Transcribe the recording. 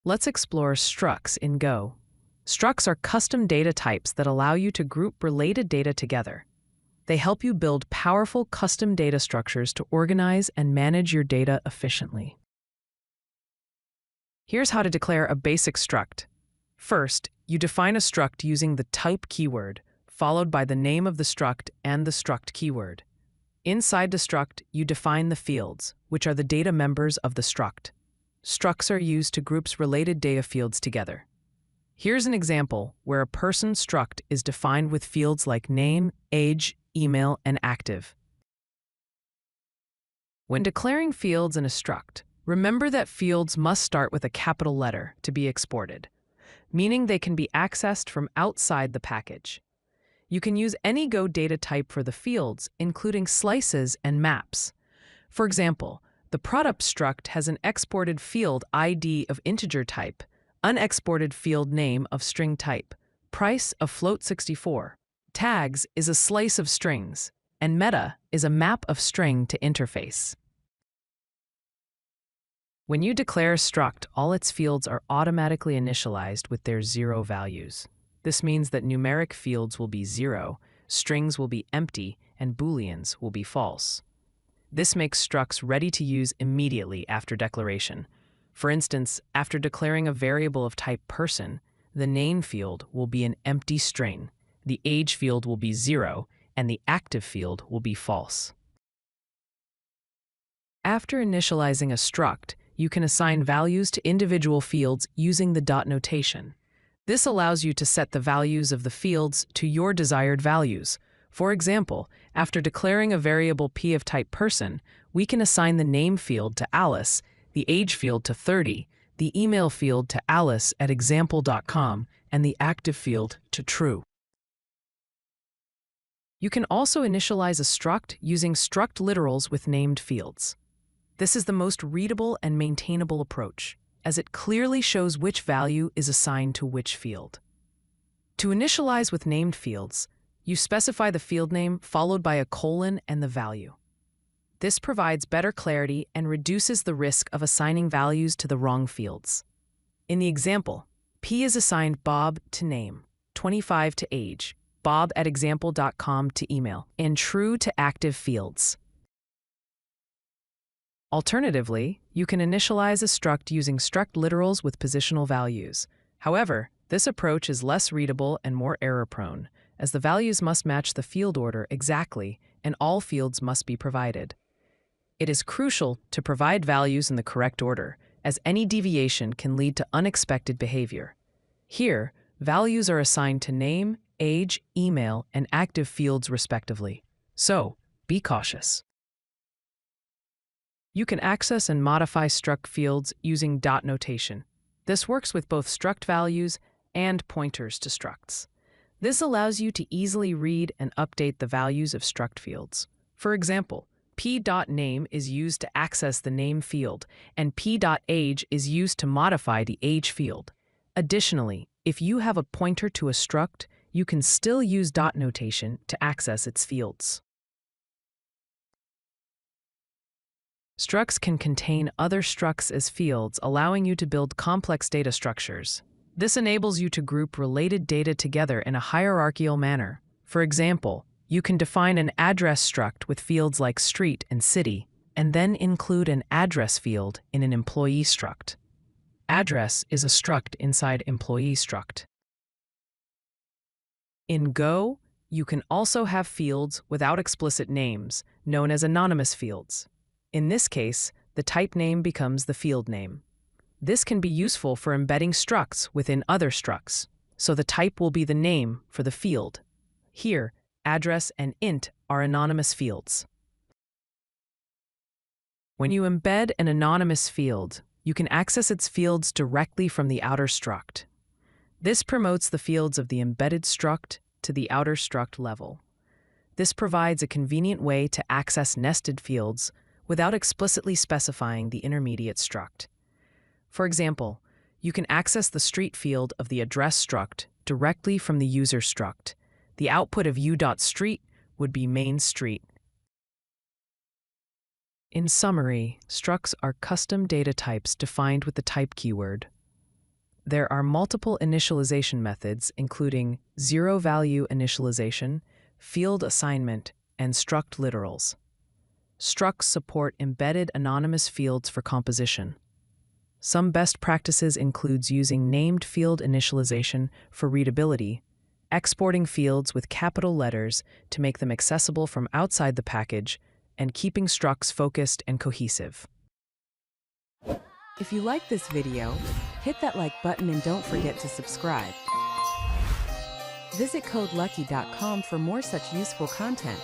Let's explore structs in Go. Structs are custom data types that allow you to group related data together. They help you build powerful custom data structures to organize and manage your data efficiently. Here's how to declare a basic struct. First, you define a struct using the type keyword, followed by the name of the struct and the struct keyword. Inside the struct, you define the fields, which are the data members of the struct. Structs are used to group related data fields together. Here's an example where a person struct is defined with fields like name, age, email, and active. When declaring fields in a struct, remember that fields must start with a capital letter to be exported, meaning they can be accessed from outside the package. You can use any Go data type for the fields, including slices and maps. For example, the product struct has an exported field ID of integer type, unexported field name of string type, price of float 64. Tags is a slice of strings, and meta is a map of string to interface. When you declare a struct, all its fields are automatically initialized with their 0 values. This means that numeric fields will be 0, strings will be empty, and booleans will be false. This makes structs ready to use immediately after declaration. For instance, after declaring a variable of type person, the name field will be an empty string, the age field will be 0, and the active field will be false. After initializing a struct, you can assign values to individual fields using the dot notation. This allows you to set the values of the fields to your desired values. For example, after declaring a variable p of type person, we can assign the name field to Alice, the age field to 30, the email field to alice@example.com, and the active field to true. You can also initialize a struct using struct literals with named fields. This is the most readable and maintainable approach, as it clearly shows which value is assigned to which field. To initialize with named fields, you specify the field name followed by a colon and the value. This provides better clarity and reduces the risk of assigning values to the wrong fields. In the example, P is assigned Bob to name, 25 to age, bob@example.com to email, and true to active fields. Alternatively, you can initialize a struct using struct literals with positional values. However, this approach is less readable and more error-prone, as the values must match the field order exactly, and all fields must be provided. It is crucial to provide values in the correct order, as any deviation can lead to unexpected behavior. Here, values are assigned to name, age, email, and active fields respectively. So, be cautious. You can access and modify struct fields using dot notation. This works with both struct values and pointers to structs. This allows you to easily read and update the values of struct fields. For example, p.name is used to access the name field, and p.age is used to modify the age field. Additionally, if you have a pointer to a struct, you can still use dot notation to access its fields. Structs can contain other structs as fields, allowing you to build complex data structures. This enables you to group related data together in a hierarchical manner. For example, you can define an address struct with fields like street and city, and then include an address field in an employee struct. Address is a struct inside employee struct. In Go, you can also have fields without explicit names, known as anonymous fields. In this case, the type name becomes the field name. This can be useful for embedding structs within other structs, so the type will be the name for the field. Here, address and int are anonymous fields. When you embed an anonymous field, you can access its fields directly from the outer struct. This promotes the fields of the embedded struct to the outer struct level. This provides a convenient way to access nested fields without explicitly specifying the intermediate struct. For example, you can access the street field of the address struct directly from the user struct. The output of u.street would be main street. In summary, structs are custom data types defined with the type keyword. There are multiple initialization methods, including zero-value initialization, field assignment, and struct literals. Structs support embedded anonymous fields for composition. Some best practices includes using named field initialization for readability, exporting fields with capital letters to make them accessible from outside the package, and keeping structs focused and cohesive. If you like this video, hit that like button and don't forget to subscribe. Visit CodeLucky.com for more such useful content.